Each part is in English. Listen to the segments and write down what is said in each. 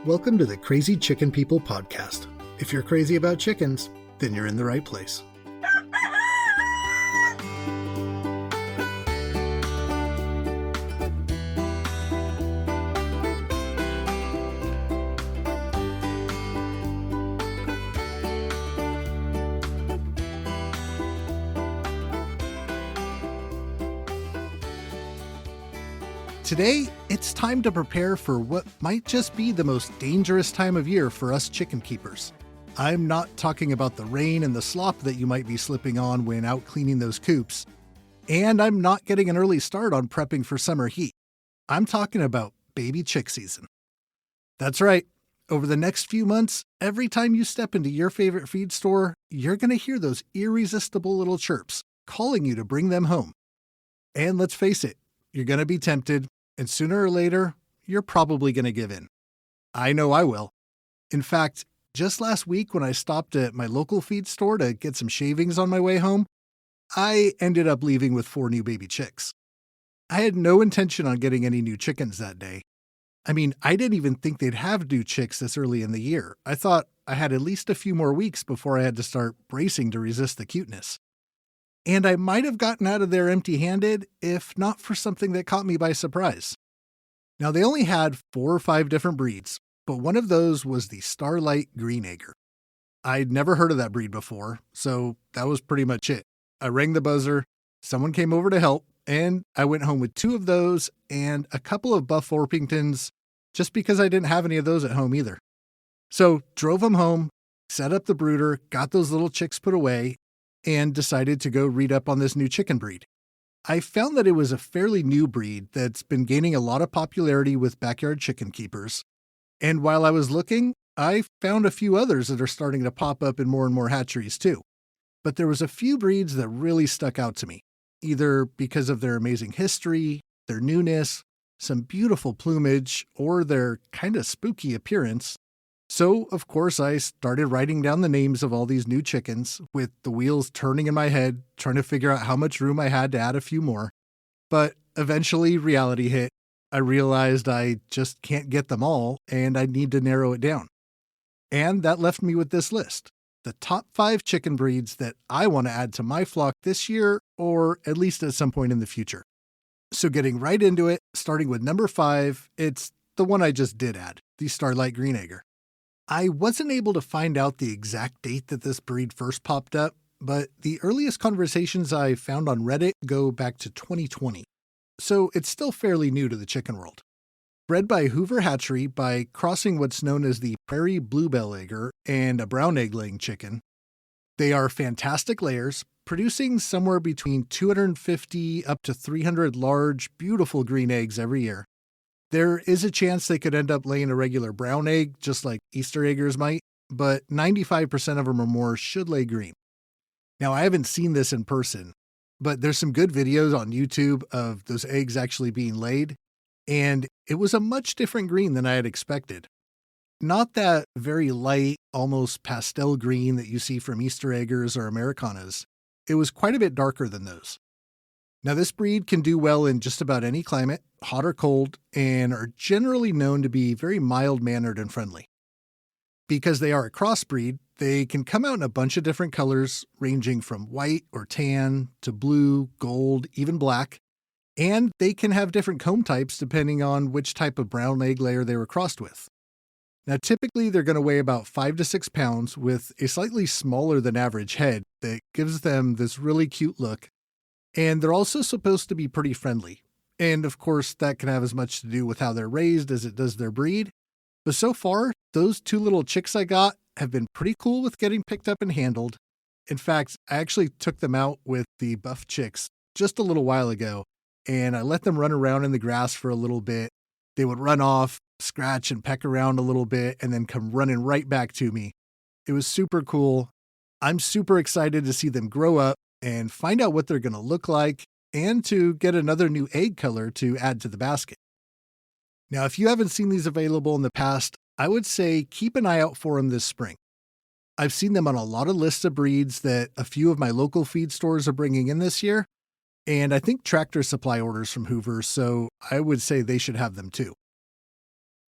Welcome to the Crazy Chicken People podcast. If you're crazy about chickens, then you're in the right place. Today, it's time to prepare for what might just be the most dangerous time of year for us chicken keepers. I'm not talking about the rain and the slop that you might be slipping on when out cleaning those coops. And I'm not getting an early start on prepping for summer heat. I'm talking about baby chick season. That's right. Over the next few months, every time you step into your favorite feed store, you're going to hear those irresistible little chirps calling you to bring them home. And let's face it, you're going to be tempted. And sooner or later, you're probably going to give in. I know I will. In fact, just last week when I stopped at my local feed store to get some shavings on my way home, I ended up leaving with 4 new baby chicks. I had no intention on getting any new chickens that day. I mean, I didn't even think they'd have new chicks this early in the year. I thought I had at least a few more weeks before I had to start bracing to resist the cuteness. And I might have gotten out of there empty-handed if not for something that caught me by surprise. Now, they only had 4 or 5 different breeds, but one of those was the Starlight green egger. I'd never heard of that breed before, so that was pretty much it. I rang the buzzer, someone came over to help, and I went home with 2 of those and a couple of Buff Orpingtons, just because I didn't have any of those at home either. So, drove them home, set up the brooder, got those little chicks put away, and decided to go read up on this new chicken breed. I found that it was a fairly new breed that's been gaining a lot of popularity with backyard chicken keepers. And while I was looking, I found a few others that are starting to pop up in more and more hatcheries too. But there was a few breeds that really stuck out to me, either because of their amazing history, their newness, some beautiful plumage, or their kind of spooky appearance. So, of course, I started writing down the names of all these new chickens, with the wheels turning in my head, trying to figure out how much room I had to add a few more. But eventually, reality hit. I realized I just can't get them all, and I need to narrow it down. And that left me with this list, the top 5 chicken breeds that I want to add to my flock this year, or at least at some point in the future. So getting right into it, starting with number 5, it's the one I just did add, the Starlight green egger. I wasn't able to find out the exact date that this breed first popped up, but the earliest conversations I found on Reddit go back to 2020, so it's still fairly new to the chicken world. Bred by Hoover Hatchery by crossing what's known as the Prairie Bluebell egger and a brown egg-laying chicken. They are fantastic layers, producing somewhere between 250 up to 300 large, beautiful green eggs every year. There is a chance they could end up laying a regular brown egg, just like Easter eggers might, but 95% of them or more should lay green. Now, I haven't seen this in person, but there's some good videos on YouTube of those eggs actually being laid, and it was a much different green than I had expected. Not that very light, almost pastel green that you see from Easter eggers or Americanas. It was quite a bit darker than those. Now, this breed can do well in just about any climate, hot or cold, and are generally known to be very mild-mannered and friendly. Because they are a crossbreed, they can come out in a bunch of different colors, ranging from white or tan to blue, gold, even black, and they can have different comb types depending on which type of brown egg layer they were crossed with. Now, typically, they're going to weigh about 5 to 6 pounds with a slightly smaller than average head that gives them this really cute look. And they're also supposed to be pretty friendly. And of course, that can have as much to do with how they're raised as it does their breed. But so far, those 2 little chicks I got have been pretty cool with getting picked up and handled. In fact, I actually took them out with the buff chicks just a little while ago, and I let them run around in the grass for a little bit. They would run off, scratch and peck around a little bit, and then come running right back to me. It was super cool. I'm super excited to see them grow up and find out what they're going to look like, and to get another new egg color to add to the basket. Now, if you haven't seen these available in the past, I would say keep an eye out for them this spring. I've seen them on a lot of lists of breeds that a few of my local feed stores are bringing in this year, and I think Tractor Supply orders from Hoover, so I would say they should have them too.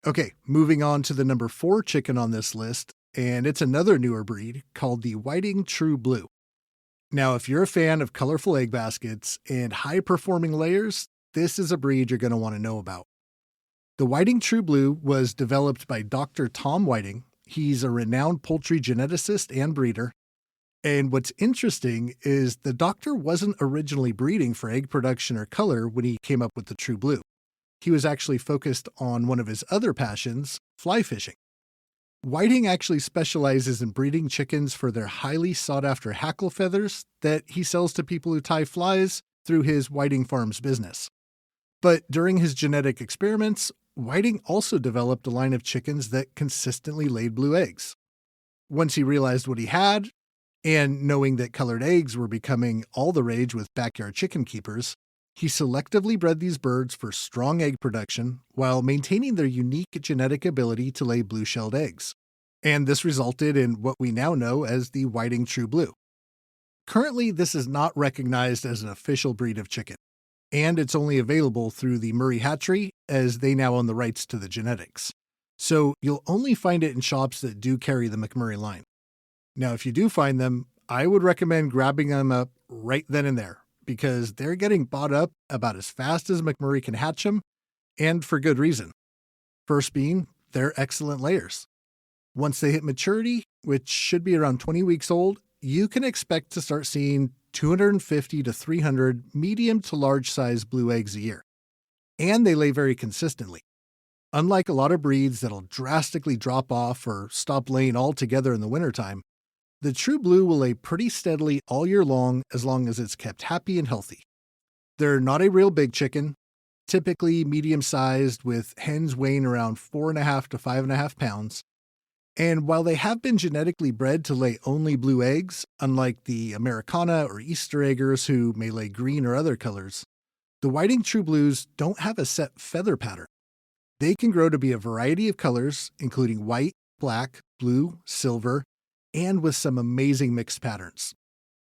Okay, moving on to the number 4 chicken on this list, and it's another newer breed called the Whiting True Blue. Now, if you're a fan of colorful egg baskets and high performing layers, this is a breed you're going to want to know about. The Whiting True Blue was developed by Dr. Tom Whiting. He's a renowned poultry geneticist and breeder. And what's interesting is the doctor wasn't originally breeding for egg production or color when he came up with the True Blue. He was actually focused on one of his other passions, fly fishing. Whiting actually specializes in breeding chickens for their highly sought-after hackle feathers that he sells to people who tie flies through his Whiting Farms business. But during his genetic experiments, Whiting also developed a line of chickens that consistently laid blue eggs. Once he realized what he had, and knowing that colored eggs were becoming all the rage with backyard chicken keepers, he selectively bred these birds for strong egg production while maintaining their unique genetic ability to lay blue-shelled eggs. And this resulted in what we now know as the Whiting True Blue. Currently, this is not recognized as an official breed of chicken, and it's only available through the Murray Hatchery as they now own the rights to the genetics. So you'll only find it in shops that do carry the McMurray line. Now, if you do find them, I would recommend grabbing them up right then and there, because they're getting bought up about as fast as McMurray can hatch them, and for good reason. First being, they're excellent layers. Once they hit maturity, which should be around 20 weeks old, you can expect to start seeing 250 to 300 medium to large size blue eggs a year. And they lay very consistently. Unlike a lot of breeds that'll drastically drop off or stop laying altogether in the wintertime, the True Blue will lay pretty steadily all year long as it's kept happy and healthy. They're not a real big chicken, typically medium-sized with hens weighing around 4.5 to 5.5 pounds. And while they have been genetically bred to lay only blue eggs, unlike the Americana or Easter eggers who may lay green or other colors, the Whiting True Blues don't have a set feather pattern. They can grow to be a variety of colors, including white, black, blue, silver, and with some amazing mixed patterns.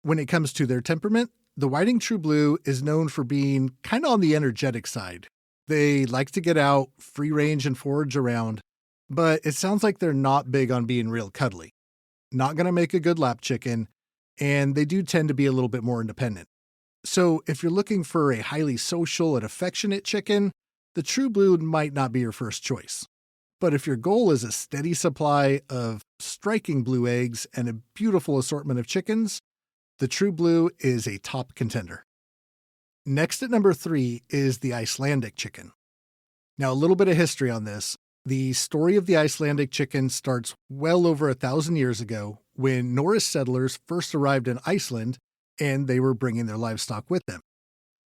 When it comes to their temperament, the Whiting True Blue is known for being kind of on the energetic side. They like to get out, free range, and forage around, but it sounds like they're not big on being real cuddly. Not going to make a good lap chicken, and they do tend to be a little bit more independent. So if you're looking for a highly social and affectionate chicken, the True Blue might not be your first choice. But if your goal is a steady supply of striking blue eggs and a beautiful assortment of chickens, the True Blue is a top contender. Next at number 3 is the Icelandic chicken. Now, a little bit of history on this. The story of the Icelandic chicken starts well over 1,000 years ago when Norse settlers first arrived in Iceland and they were bringing their livestock with them.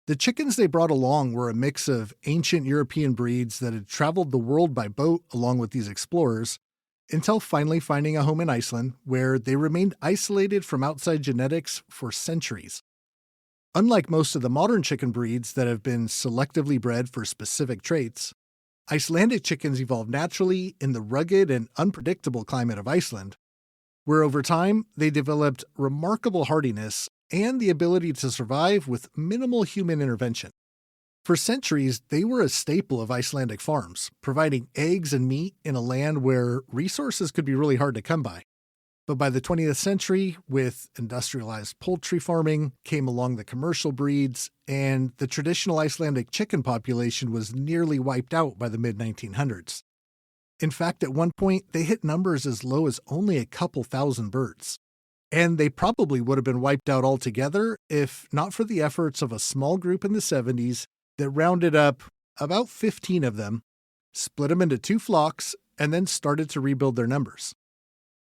The chickens they brought along were a mix of ancient European breeds that had traveled the world by boat along with these explorers, until finally finding a home in Iceland, where they remained isolated from outside genetics for centuries. Unlike most of the modern chicken breeds that have been selectively bred for specific traits, Icelandic chickens evolved naturally in the rugged and unpredictable climate of Iceland, where over time they developed remarkable hardiness and the ability to survive with minimal human intervention. For centuries, they were a staple of Icelandic farms, providing eggs and meat in a land where resources could be really hard to come by. But by the 20th century, with industrialized poultry farming, came along the commercial breeds, and the traditional Icelandic chicken population was nearly wiped out by the mid-1900s. In fact, at one point, they hit numbers as low as only a couple thousand birds. And they probably would have been wiped out altogether if not for the efforts of a small group in the 70s that rounded up about 15 of them, split them into 2 flocks, and then started to rebuild their numbers.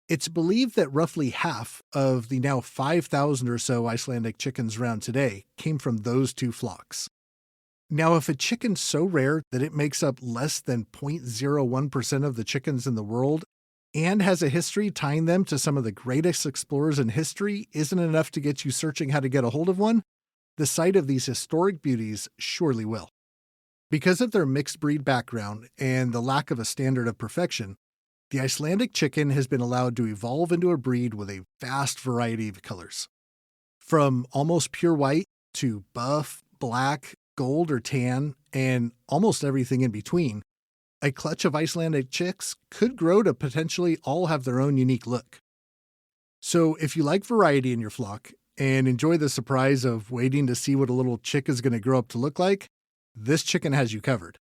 It's believed that roughly half of the now 5,000 or so Icelandic chickens around today came from those 2 flocks. Now, if a chicken's so rare that it makes up less than 0.01% of the chickens in the world, and has a history tying them to some of the greatest explorers in history isn't enough to get you searching how to get a hold of one, the sight of these historic beauties surely will. Because of their mixed breed background and the lack of a standard of perfection, the Icelandic chicken has been allowed to evolve into a breed with a vast variety of colors. From almost pure white to buff, black, gold, or tan, and almost everything in between, a clutch of Icelandic chicks could grow to potentially all have their own unique look. So if you like variety in your flock and enjoy the surprise of waiting to see what a little chick is going to grow up to look like, this chicken has you covered.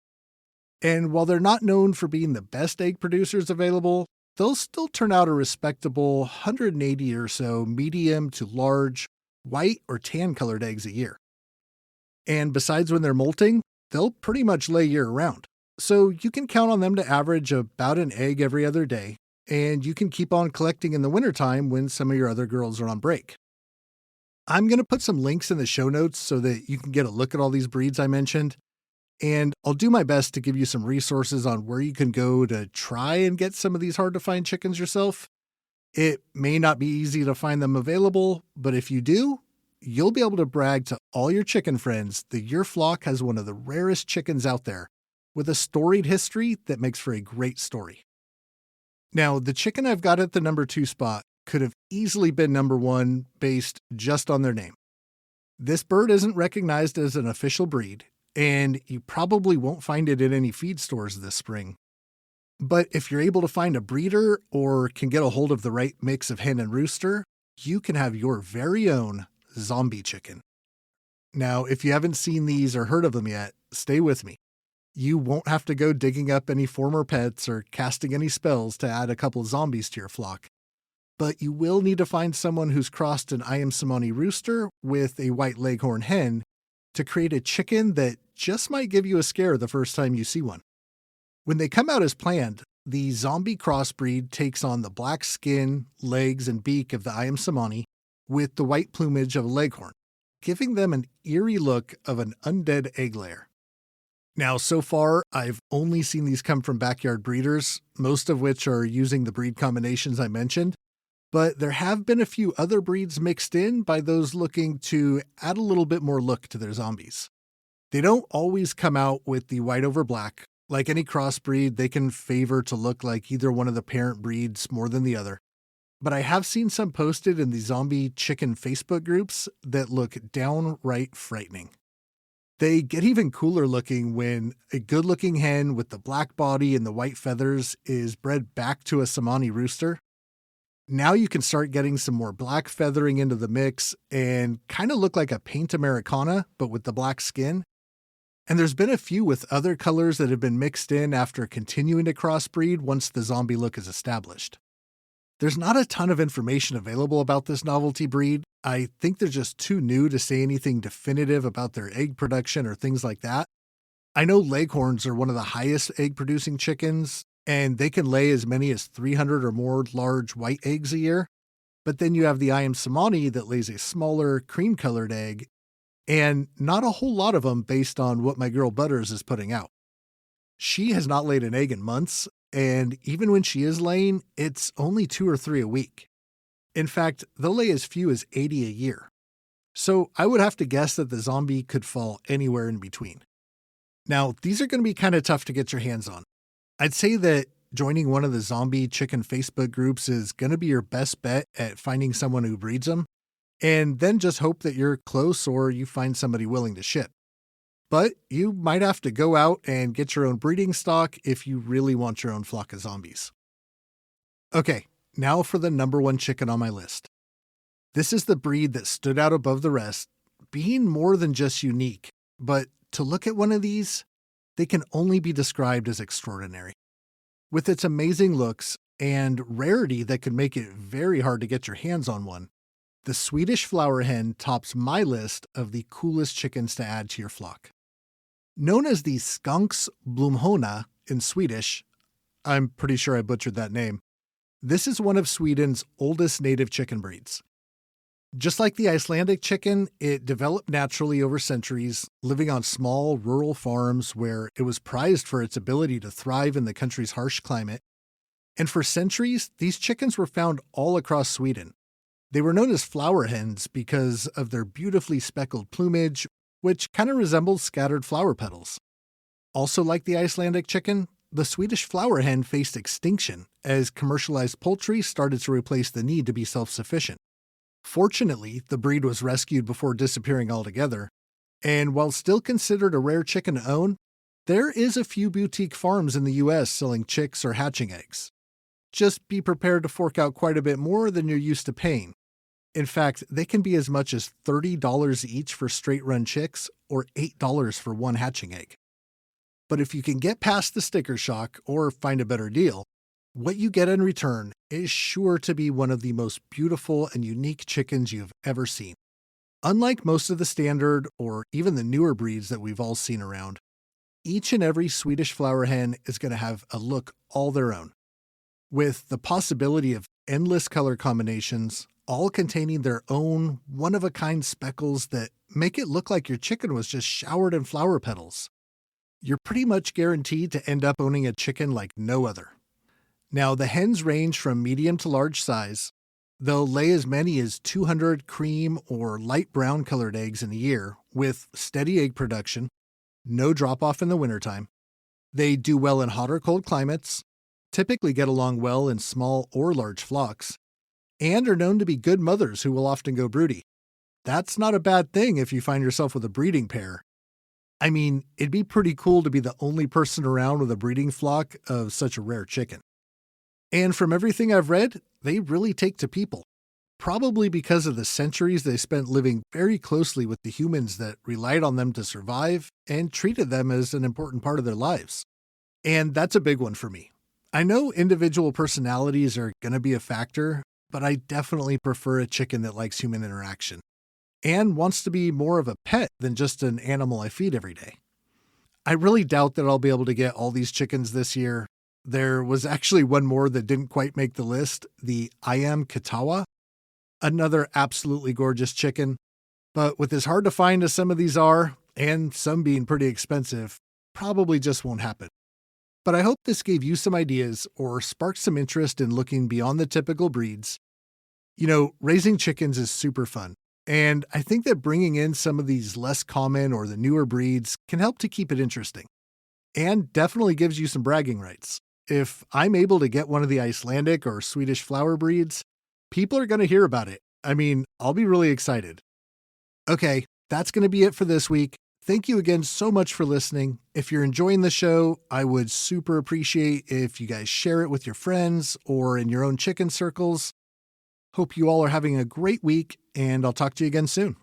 And while they're not known for being the best egg producers available, they'll still turn out a respectable 180 or so medium to large white or tan colored eggs a year. And besides when they're molting, they'll pretty much lay year round. So you can count on them to average about an egg every other day, and you can keep on collecting in the wintertime when some of your other girls are on break. I'm going to put some links in the show notes so that you can get a look at all these breeds I mentioned. And I'll do my best to give you some resources on where you can go to try and get some of these hard to find chickens yourself. It may not be easy to find them available, but if you do, you'll be able to brag to all your chicken friends that your flock has one of the rarest chickens out there with a storied history that makes for a great story. Now, the chicken I've got at the number 2 spot could have easily been number 1 based just on their name. This bird isn't recognized as an official breed, and you probably won't find it in any feed stores this spring. But if you're able to find a breeder or can get a hold of the right mix of hen and rooster, you can have your very own zombie chicken. Now, if you haven't seen these or heard of them yet, stay with me. You won't have to go digging up any former pets or casting any spells to add a couple zombies to your flock. But you will need to find someone who's crossed an Icelandic rooster with a white leghorn hen to create a chicken that just might give you a scare the first time you see one. When they come out as planned, the zombie crossbreed takes on the black skin, legs, and beak of the Icelandic with the white plumage of a leghorn, giving them an eerie look of an undead egg layer. Now, so far, I've only seen these come from backyard breeders, most of which are using the breed combinations I mentioned, but there have been a few other breeds mixed in by those looking to add a little bit more look to their zombies. They don't always come out with the white over black. Like any crossbreed, they can favor to look like either one of the parent breeds more than the other. But I have seen some posted in the zombie chicken Facebook groups that look downright frightening. They get even cooler looking when a good-looking hen with the black body and the white feathers is bred back to a Samani rooster. Now you can start getting some more black feathering into the mix and kind of look like a paint Americana, but with the black skin. And there's been a few with other colors that have been mixed in after continuing to crossbreed once the zombie look is established. There's not a ton of information available about this novelty breed. I think they're just too new to say anything definitive about their egg production or things like that. I know leghorns are one of the highest egg producing chickens, and they can lay as many as 300 or more large white eggs a year. But then you have the Samani that lays a smaller cream colored egg, and not a whole lot of them based on what my girl Butters is putting out. She has not laid an egg in months, and even when she is laying, it's only 2 or 3 a week. In fact, they'll lay as few as 80 a year. So I would have to guess that the zombie could fall anywhere in between. Now, these are going to be kind of tough to get your hands on. I'd say that joining one of the zombie chicken Facebook groups is going to be your best bet at finding someone who breeds them, and then just hope that you're close or you find somebody willing to ship. But you might have to go out and get your own breeding stock if you really want your own flock of zombies. Okay, now for the number 1 chicken on my list. This is the breed that stood out above the rest, being more than just unique, but to look at one of these, they can only be described as extraordinary. With its amazing looks and rarity that can make it very hard to get your hands on one, the Swedish Flower Hen tops my list of the coolest chickens to add to your flock. Known as the Skunks Blomhona in Swedish, I'm pretty sure I butchered that name, this is one of Sweden's oldest native chicken breeds. Just like the Icelandic chicken, it developed naturally over centuries, living on small rural farms where it was prized for its ability to thrive in the country's harsh climate. And for centuries, these chickens were found all across Sweden. They were known as flower hens because of their beautifully speckled plumage, which kind of resembles scattered flower petals. Also like the Icelandic chicken, the Swedish flower hen faced extinction as commercialized poultry started to replace the need to be self-sufficient. Fortunately, the breed was rescued before disappearing altogether, and while still considered a rare chicken to own, There is a few boutique farms in the US selling chicks or hatching eggs. Just be prepared to fork out quite a bit more than you're used to paying. In fact, they can be as much as $30 each for straight-run chicks or $8 for one hatching egg. But if you can get past the sticker shock or find a better deal, what you get in return is sure to be one of the most beautiful and unique chickens you've ever seen. Unlike most of the standard or even the newer breeds that we've all seen around, each and every Swedish Flower Hen is going to have a look all their own, with the possibility of endless color combinations, all containing their own one-of-a-kind speckles that make it look like your chicken was just showered in flower petals. You're pretty much guaranteed to end up owning a chicken like no other. Now, the hens range from medium to large size. They'll lay as many as 200 cream or light brown colored eggs in a year, with steady egg production, no drop-off in the wintertime. They do well in hot or cold climates, typically get along well in small or large flocks, and are known to be good mothers who will often go broody. That's not a bad thing if you find yourself with a breeding pair. I mean, it'd be pretty cool to be the only person around with a breeding flock of such a rare chicken. And from everything I've read, they really take to people, probably because of the centuries they spent living very closely with the humans that relied on them to survive and treated them as an important part of their lives. And that's a big one for me. I know individual personalities are going to be a factor, but I definitely prefer a chicken that likes human interaction and wants to be more of a pet than just an animal I feed every day. I really doubt that I'll be able to get all these chickens this year. There was actually one more that didn't quite make the list, the Ayam Katawa, another absolutely gorgeous chicken. But with as hard to find as some of these are, and some being pretty expensive, probably just won't happen. But I hope this gave you some ideas or sparked some interest in looking beyond the typical breeds. You know, raising chickens is super fun. And I think that bringing in some of these less common or the newer breeds can help to keep it interesting. And definitely gives you some bragging rights. If I'm able to get one of the Icelandic or Swedish flower breeds, people are going to hear about it. I mean, I'll be really excited. Okay, that's going to be it for this week. Thank you again so much for listening. If you're enjoying the show, I would super appreciate if you guys share it with your friends or in your own chicken circles. Hope you all are having a great week, and I'll talk to you again soon.